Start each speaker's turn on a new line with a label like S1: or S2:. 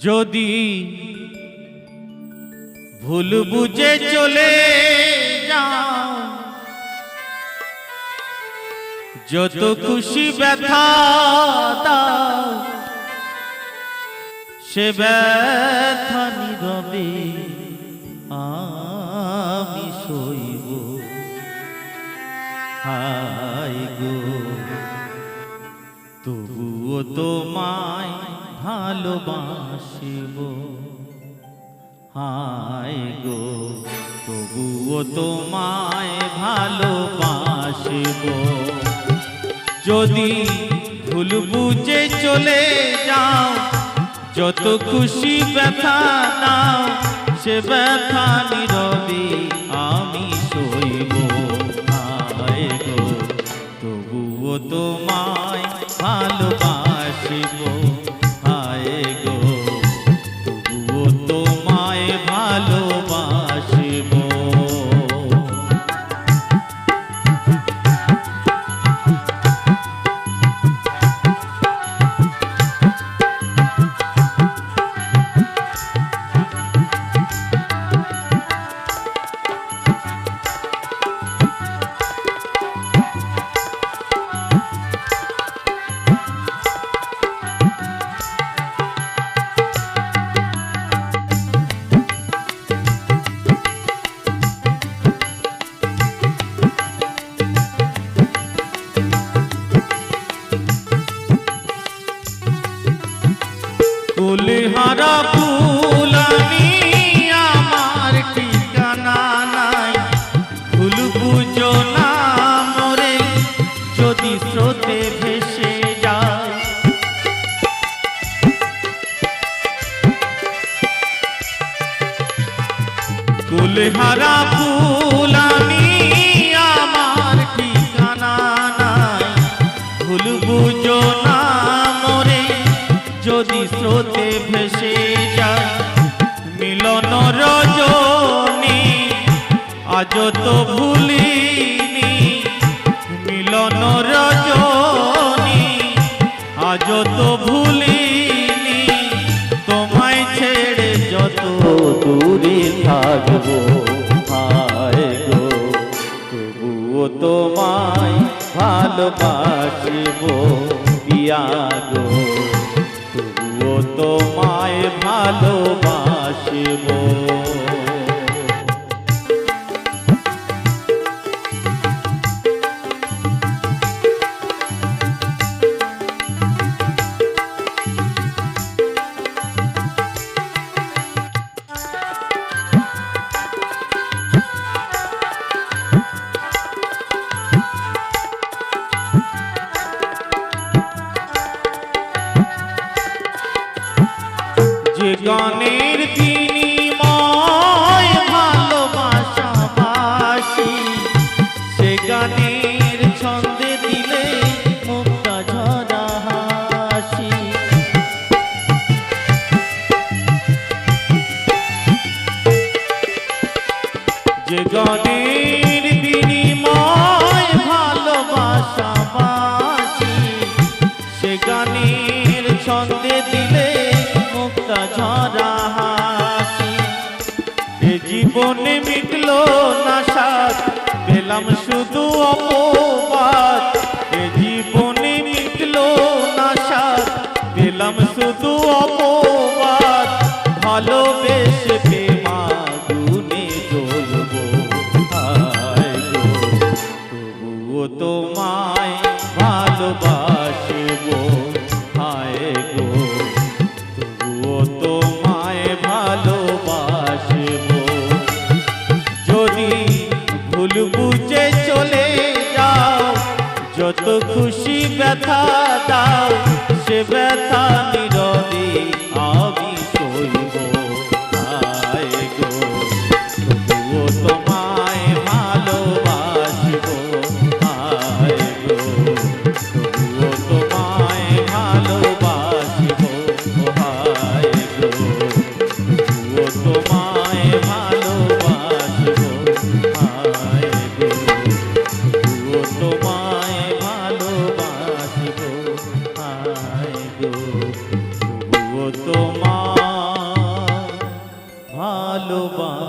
S1: যদি ভুল বুঝে চলে যাও, যত খুশি ব্যথা দাও, সে ব্যথা নীরবে আমি সইব। হায় গো, তবুও তোমায় ভালোবাসিব। হায় গো, তবুও তোমায় ভালোবাসিব। যদি ভুল বুঝে চলে যাও, যত খুশি ব্যথা দাও, সে ব্যথা নীরবে আমি সইব। হায় গো, তবুও তোমায় ভালোবাসিব। হায় গো, তবুও তোমায় ভালোবাসিব। কুলহারা ফুল আমি, আমার ঠিকানা নাই। ভুল বুঝো না মোরে, যদি স্রোতে ভেসে যায়। কুলহারা ফুল আমি, আমার ঠিকানা নাই। ভুল বুঝো না মোরে, যদি স্রোতে ভেসে যায়। মিলন রজনী আজ তো ভুলিনি, মিলন রজনী আজ তো ভুলিনি। তোমায় ছেড়ে যত দূরে থাকবো, হায় গো, তবুও তোমায় ভালোবাসিব। পিয়া গো, তবুও তোমায় ভালোবাসিব। যে গানের বিনিময় ভালোবাসাবাসি, সে গানের ছন্দে দিলে মুক্তা ঝরা হাসি। যে গানের বিনিময় ভালোবাসাবাসি, সে গানের ছন্দে দিলে মুক্তা ঝরা হাসি। এ জীবনে মিটলো না স্বাদ, পেলাম শুধু অপবাদ। এ জীবনে মিটলো না স্বাদ, পেলাম শুধু অপবাদ। ভালোবেসে প্রেমাগুনে জ্বলবো। হায় গো, তবুও তোমায় ভালোবাসিব। হায় গো, তবুও তোমায় ভালোবাসিব। যদি ভুল বুঝে চলে যাও, যত খুশি ব্যথা দাও, সে ব্যথা নীরবে আমি সইব। হায় গো, তবুও তোমায় ভালোবাসিব। হায় গো, তবুও তোমায় ভালোবাসিব। হায় গো, তবুও তোমায় ভালোবাসিব। হায় গো, তবুও তোমায় ভালোবাসিব। হায় গো, তবুও তোমায় ভালোবাসবো।